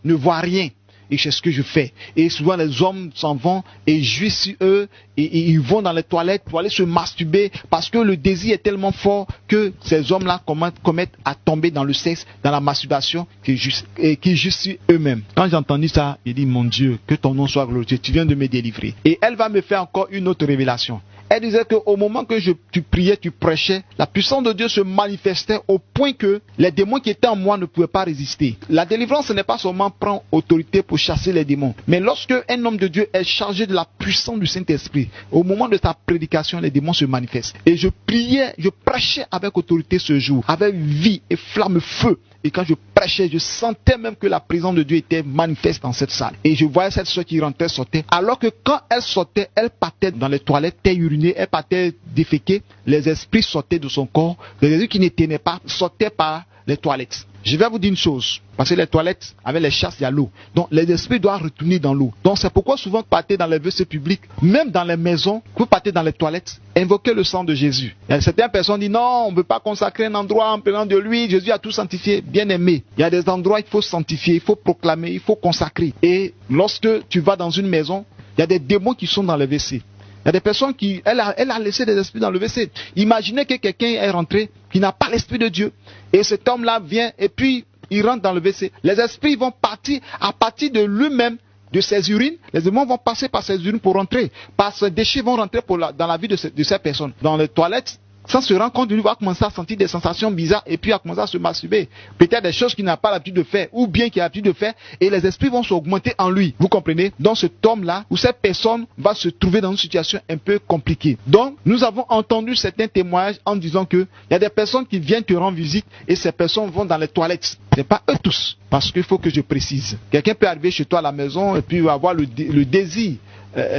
ne voient rien. Et c'est ce que je fais. Et souvent les hommes s'en vont et jouissent sur eux et ils vont dans les toilettes pour aller se masturber parce que le désir est tellement fort que ces hommes-là commettent à tomber dans le sexe, dans la masturbation qui jouissent sur eux-mêmes. Quand j'ai entendu ça, j'ai dit, mon Dieu, que ton nom soit glorifié, tu viens de me délivrer. Et elle va me faire encore une autre révélation. Elle disait qu'au moment que tu priais, tu prêchais, la puissance de Dieu se manifestait au point que les démons qui étaient en moi ne pouvaient pas résister. La délivrance, ce n'est pas seulement prendre autorité pour chasser les démons. Mais lorsque un homme de Dieu est chargé de la puissance du Saint-Esprit, au moment de ta prédication, les démons se manifestent. Et je priais, je prêchais avec autorité ce jour, avec vie et flamme feu. Et quand je prêchais, je sentais même que la présence de Dieu était manifeste dans cette salle. Et je voyais cette soeur qui rentrait, sortait. Alors que quand elle sortait, elle partait dans les toilettes, elle urinait, elle partait déféquer. Les esprits sortaient de son corps. Les esprits qui ne tenaient pas sortaient par les toilettes. Je vais vous dire une chose, parce que les toilettes, avec les chasses, il y a l'eau. Donc les esprits doivent retourner dans l'eau. Donc c'est pourquoi souvent vous partez dans les WC publics, même dans les maisons, vous partez dans les toilettes, invoquez le sang de Jésus. Il y a certaines personnes disent non, on ne peut pas consacrer un endroit en prenant de l'huile, Jésus a tout sanctifié. Bien aimé, il y a des endroits qu'il faut sanctifier, il faut proclamer, il faut consacrer. Et lorsque tu vas dans une maison, il y a des démons qui sont dans les WC. Il y a des personnes elle a laissé des esprits dans le WC. Imaginez que quelqu'un est rentré qui n'a pas l'esprit de Dieu. Et cet homme-là vient et puis il rentre dans le WC. Les esprits vont partir à partir de lui-même, de ses urines. Les démons vont passer par ses urines pour rentrer. Par ses déchets vont rentrer dans la vie de ces personnes. Dans les toilettes, sans se rendre compte, il va commencer à sentir des sensations bizarres et puis à commencer à se masturber. Peut-être des choses qu'il n'a pas l'habitude de faire ou bien qu'il a l'habitude de faire et les esprits vont s'augmenter en lui. Vous comprenez? Donc cet homme-là ou cette personne va se trouver dans une situation un peu compliquée. Donc nous avons entendu certains témoignages en disant que il y a des personnes qui viennent te rendre visite et ces personnes vont dans les toilettes. Ce n'est pas eux tous. Parce qu'il faut que je précise. Quelqu'un peut arriver chez toi à la maison et puis avoir le désir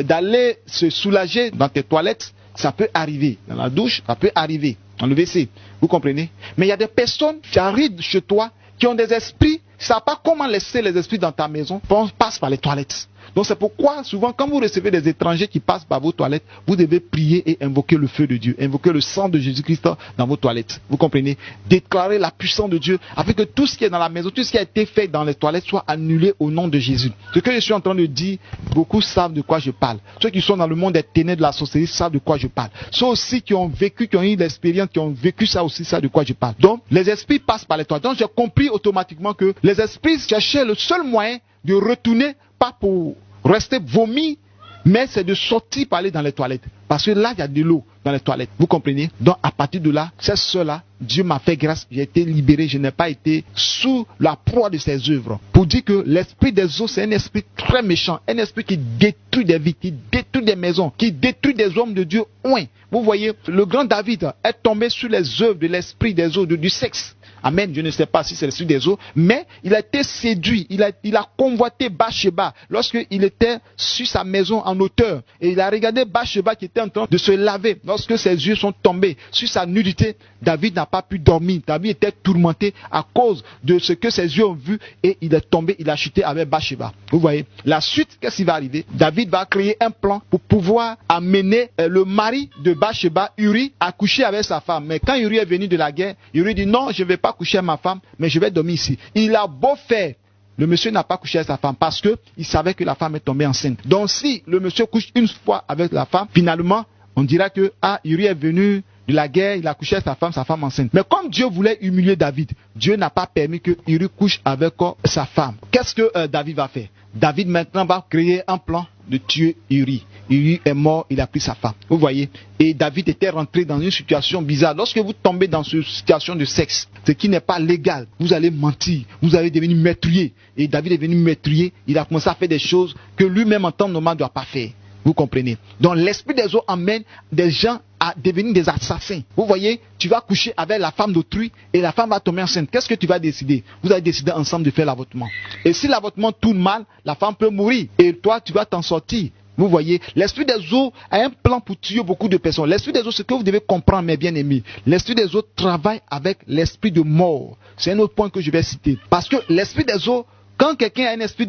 d'aller se soulager dans tes toilettes. Ça peut arriver. Dans la douche, ça peut arriver. Dans le WC. Vous comprenez? Mais il y a des personnes qui arrivent chez toi, qui ont des esprits, qui ne savent pas comment laisser les esprits dans ta maison, passent par les toilettes. Donc c'est pourquoi souvent quand vous recevez des étrangers qui passent par vos toilettes, vous devez prier et invoquer le feu de Dieu, invoquer le sang de Jésus-Christ dans vos toilettes. Vous comprenez? Déclarer la puissance de Dieu afin que tout ce qui est dans la maison, tout ce qui a été fait dans les toilettes soit annulé au nom de Jésus. Ce que je suis en train de dire, beaucoup savent de quoi je parle. Ceux qui sont dans le monde des ténèbres de la sorcellerie savent de quoi je parle. Ceux aussi qui ont vécu, qui ont eu l'expérience, qui ont vécu ça aussi, savent de quoi je parle. Donc les esprits passent par les toilettes. Donc j'ai compris automatiquement que les esprits cherchaient le seul moyen de retourner, pas pour rester vomi, mais c'est de sortir pour aller dans les toilettes. Parce que là, il y a de l'eau dans les toilettes. Vous comprenez? Donc, à partir de là, c'est cela, Dieu m'a fait grâce. J'ai été libéré. Je n'ai pas été sous la proie de ses œuvres. Pour dire que l'esprit des eaux, c'est un esprit très méchant. Un esprit qui détruit des vies, qui détruit des maisons, qui détruit des hommes de Dieu. Oui. Vous voyez, le grand David est tombé sur les œuvres de l'esprit des eaux, du sexe. Amen. Je ne sais pas si c'est l'esprit des eaux, mais il a été séduit. Il a convoité Bathsheba lorsqu'il était sur sa maison en hauteur. Et il a regardé Bathsheba qui était en train de se laver. Lorsque ses yeux sont tombés sur sa nudité, David n'a pas pu dormir. David était tourmenté à cause de ce que ses yeux ont vu et il est tombé, il a chuté avec Bathsheba. Vous voyez, la suite, qu'est-ce qui va arriver? David va créer un plan pour pouvoir amener le mari de Bathsheba, Uri, à coucher avec sa femme. Mais quand Uri est venu de la guerre, Uri dit non, je ne vais pas coucher avec ma femme, mais je vais dormir ici. Il a beau faire le monsieur n'a pas couché avec sa femme parce que il savait que la femme est tombée enceinte. Donc si le monsieur couche une fois avec la femme, finalement, on dira que Uri est venu de la guerre, il a couché avec sa femme enceinte. Mais comme Dieu voulait humilier David, Dieu n'a pas permis que Uri couche avec sa femme. Qu'est-ce que David va faire? David maintenant va créer un plan de tuer Uri. Uri est mort, il a pris sa femme. Vous voyez? Et David était rentré dans une situation bizarre. Lorsque vous tombez dans une situation de sexe, ce qui n'est pas légal, vous allez mentir, vous allez devenir meurtrier. Et David est devenu meurtrier, il a commencé à faire des choses que lui-même en temps normal ne doit pas faire. Vous comprenez? Donc l'esprit des eaux emmène des gens à devenir des assassins. Vous voyez, tu vas coucher avec la femme d'autrui et la femme va tomber enceinte. Qu'est-ce que tu vas décider? Vous allez décider ensemble de faire l'avortement. Et si l'avortement tourne mal, la femme peut mourir. Et toi, tu vas t'en sortir. Vous voyez, l'esprit des eaux a un plan pour tuer beaucoup de personnes. L'esprit des eaux, ce que vous devez comprendre, mes bien-aimés, l'esprit des eaux travaille avec l'esprit de mort. C'est un autre point que je vais citer. Parce que l'esprit des eaux, quand quelqu'un a un esprit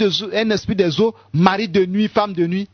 des eaux, mari de nuit, femme de nuit,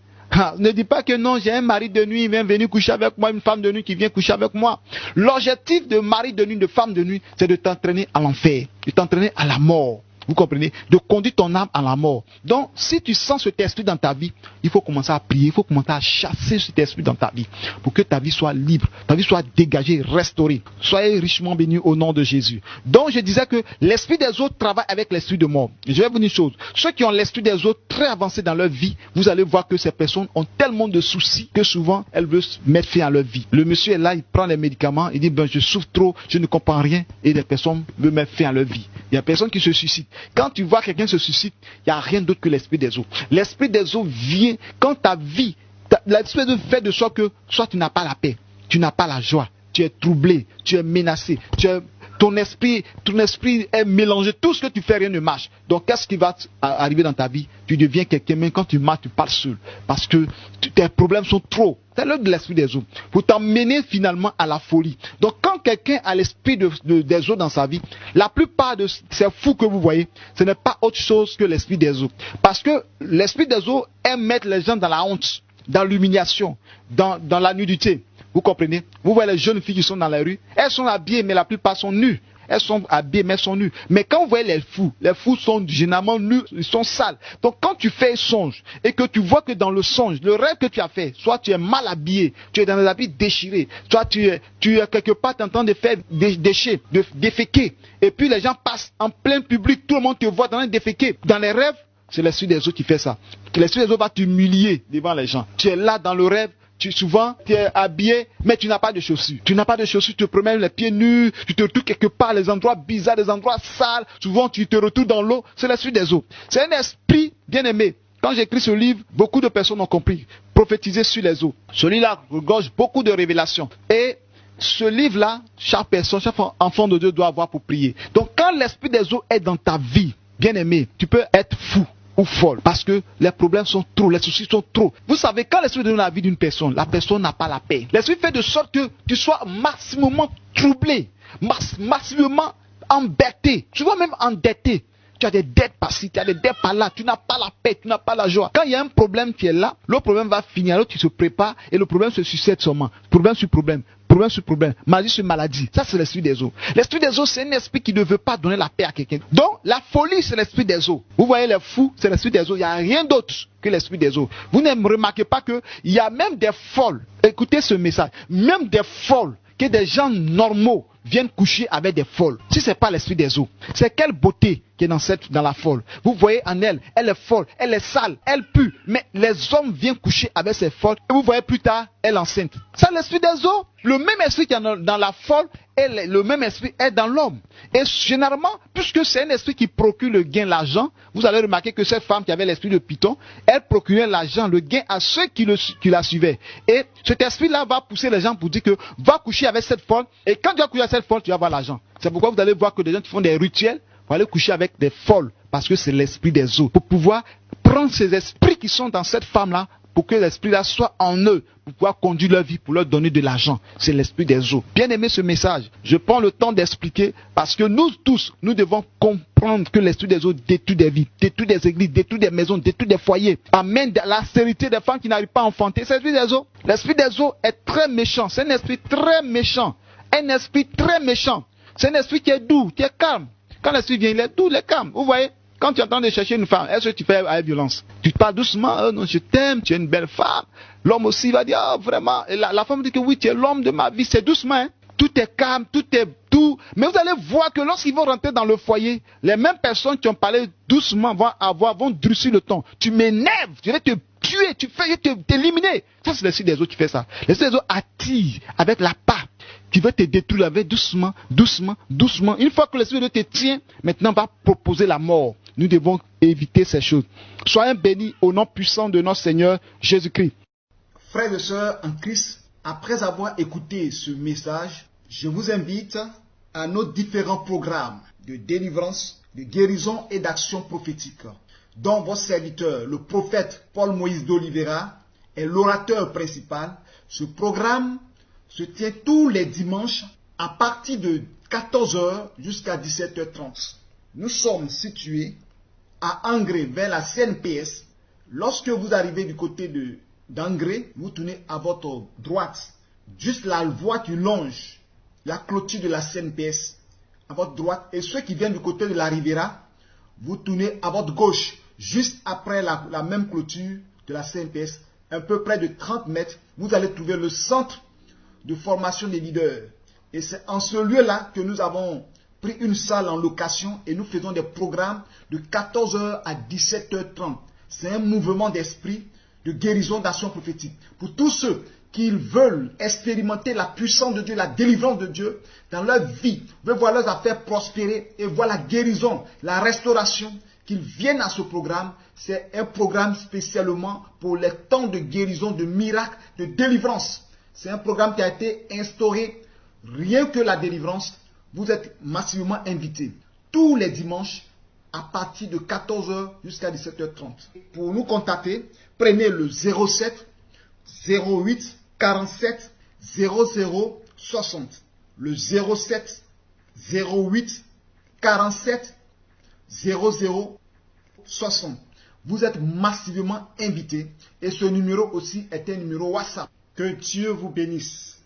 ne dis pas que non, j'ai un mari de nuit, il vient venir coucher avec moi, une femme de nuit qui vient coucher avec moi. L'objectif de mari de nuit, de femme de nuit, c'est de t'entraîner à l'enfer, de t'entraîner à la mort. Vous comprenez? De conduire ton âme à la mort. Donc, si tu sens cet esprit dans ta vie, il faut commencer à prier, il faut commencer à chasser cet esprit dans ta vie pour que ta vie soit libre, ta vie soit dégagée, restaurée. Soyez richement bénis au nom de Jésus. Donc, je disais que l'esprit des autres travaille avec l'esprit de mort. Je vais vous dire une chose. Ceux qui ont l'esprit des autres très avancé dans leur vie, vous allez voir que ces personnes ont tellement de soucis que souvent, elles veulent mettre fin à leur vie. Le monsieur est là, il prend les médicaments, il dit, je souffre trop, je ne comprends rien, et les personnes veulent mettre fin à leur vie. Il y a personne qui se suicide. Quand tu vois quelqu'un se suicide, il n'y a rien d'autre que l'esprit des eaux. L'esprit des eaux vient quand ta vie, l'esprit des eaux fait de sorte que soit tu n'as pas la paix, tu n'as pas la joie, tu es troublé, tu es menacé, ton esprit est mélangé, tout ce que tu fais, rien ne marche. Donc qu'est-ce qui va arriver dans ta vie? Tu deviens quelqu'un, même quand tu marches, tu parles seul. Parce que tes problèmes sont trop. C'est l'œuvre de l'esprit des eaux. Pour t'emmener finalement à la folie. Donc quand quelqu'un a l'esprit des eaux dans sa vie, la plupart de ces fous que vous voyez, ce n'est pas autre chose que l'esprit des eaux. Parce que l'esprit des eaux aime mettre les gens dans la honte, dans l'humiliation, dans la nudité. Vous comprenez? Vous voyez les jeunes filles qui sont dans la rue, elles sont habillées, mais la plupart sont nues. Elles sont habillées, mais elles sont nues. Mais quand vous voyez les fous sont généralement nus, ils sont sales. Donc quand tu fais un songe, et que tu vois que dans le songe, le rêve que tu as fait, soit tu es mal habillé, tu es dans des habits déchirés, soit tu es quelque part en train de faire des déchets, de déféquer. Et puis les gens passent en plein public, tout le monde te voit en train de déféquer. Dans les rêves, c'est l'esprit des eaux qui fait ça. L'esprit des eaux va t'humilier devant les gens. Tu es là dans le rêve. Souvent, tu es habillé, mais tu n'as pas de chaussures. Tu n'as pas de chaussures, tu te promènes les pieds nus, tu te retrouves quelque part, les endroits bizarres, les endroits sales. Souvent, tu te retrouves dans l'eau. C'est l'esprit des eaux. C'est un esprit bien aimé. Quand j'écris ce livre, beaucoup de personnes ont compris. Prophétiser sur les eaux. Celui-là regorge beaucoup de révélations. Et ce livre-là, chaque personne, chaque enfant de Dieu doit avoir pour prier. Donc, quand l'esprit des eaux est dans ta vie, bien aimé, tu peux être fou ou folle, parce que les problèmes sont trop, les soucis sont trop. Vous savez, quand l'esprit donne la vie d'une personne, la personne n'a pas la paix. L'esprit fait de sorte que tu sois maximum troublé, maximum embêté, souvent même endetté. Tu as des dettes par-ci, tu as des dettes par-là, tu n'as pas la paix, tu n'as pas la joie. Quand il y a un problème qui est là, le problème va finir, alors tu te prépares et le problème se succède seulement. Problème sur problème. Problème sur problème, maladie sur maladie. Ça, c'est l'esprit des eaux. L'esprit des eaux, c'est un esprit qui ne veut pas donner la paix à quelqu'un. Donc, la folie, c'est l'esprit des eaux. Vous voyez, les fous, c'est l'esprit des eaux. Il n'y a rien d'autre que l'esprit des eaux. Vous ne remarquez pas qu'il y a même des folles. Écoutez ce message. Même des folles, que des gens normaux viennent coucher avec des folles. Si ce n'est pas l'esprit des eaux, c'est quelle beauté qui est dans la folle. Vous voyez en elle, elle est folle, elle est sale, elle pue. Mais les hommes viennent coucher avec ces folles. Et vous voyez plus tard, elle est enceinte. C'est l'esprit des eaux. Le même esprit qui est dans la folle, le même esprit est dans l'homme. Et généralement, puisque c'est un esprit qui procure le gain, l'argent, vous allez remarquer que cette femme qui avait l'esprit de Python, elle procurait l'argent, le gain à ceux qui la suivaient. Et cet esprit-là va pousser les gens pour dire que va coucher avec cette folle. Et quand tu vas coucher avec cette folle, tu vas avoir l'argent. C'est pourquoi vous allez voir que des gens qui font des rituels vont aller coucher avec des folles. Parce que c'est l'esprit des eaux. Pour pouvoir prendre ces esprits qui sont dans cette femme-là, pour que l'esprit-là soit en eux, pour pouvoir conduire leur vie, pour leur donner de l'argent. C'est l'esprit des eaux. Bien aimé ce message. Je prends le temps d'expliquer parce que nous tous, nous devons comprendre que l'esprit des eaux détruit des vies, détruit des églises, détruit des maisons, détruit des foyers, amène de la stérilité des femmes qui n'arrivent pas à enfanter. C'est l'esprit des eaux. L'esprit des eaux est très méchant. C'est un esprit très méchant. Un esprit très méchant. C'est un esprit qui est doux, qui est calme. Quand l'esprit vient, il est doux, il est calme. Vous voyez? Quand tu es en train de chercher une femme, est-ce que tu fais avec violence? Tu parles doucement, non, je t'aime, tu es une belle femme. L'homme aussi va dire, oh, vraiment. Et la femme dit que oui, tu es l'homme de ma vie, c'est doucement. Hein. Tout est calme, tout est doux. Mais vous allez voir que lorsqu'ils vont rentrer dans le foyer, les mêmes personnes qui ont parlé doucement vont durcir le ton. Tu m'énerves, je vais te tuer, je vais t'éliminer. Ça, c'est l'esprit des autres qui fait ça. L'esprit des autres attire avec la part qui veut te détruire avec doucement, doucement, doucement. Une fois que l'esprit de Dieu te tient, maintenant va proposer la mort. Nous devons éviter ces choses. Soyez bénis au nom puissant de notre Seigneur Jésus-Christ. Frères et sœurs en Christ, après avoir écouté ce message, je vous invite à nos différents programmes de délivrance, de guérison et d'action prophétique, dont votre serviteur, le prophète Paul-Moïse d'Oliveira, est l'orateur principal. Ce programme se tient tous les dimanches à partir de 14 h jusqu'à 17h30. Nous sommes situés à Angré, vers la CNPS. Lorsque vous arrivez du côté d'Angré, vous tournez à votre droite, juste la voie qui longe la clôture de la CNPS, à votre droite. Et ceux qui viennent du côté de la Riviera, vous tournez à votre gauche, juste après la même clôture de la CNPS, un peu près de 30 mètres, vous allez trouver le centre de formation des leaders. Et c'est en ce lieu-là que nous avons pris une salle en location et nous faisons des programmes de 14 h à 17h30. C'est un mouvement d'esprit, de guérison, d'action prophétique. Pour tous ceux qui veulent expérimenter la puissance de Dieu, la délivrance de Dieu dans leur vie, veulent voir leurs affaires prospérer et voir la guérison, la restauration, qu'ils viennent à ce programme. C'est un programme spécialement pour les temps de guérison, de miracles, de délivrance. C'est un programme qui a été instauré, rien que la délivrance. Vous êtes massivement invités tous les dimanches à partir de 14 h jusqu'à 17h30. Pour nous contacter, prenez le 07 08 47 00 60. Le 07 08 47 00 60. Vous êtes massivement invités et ce numéro aussi est un numéro WhatsApp. Que Dieu vous bénisse.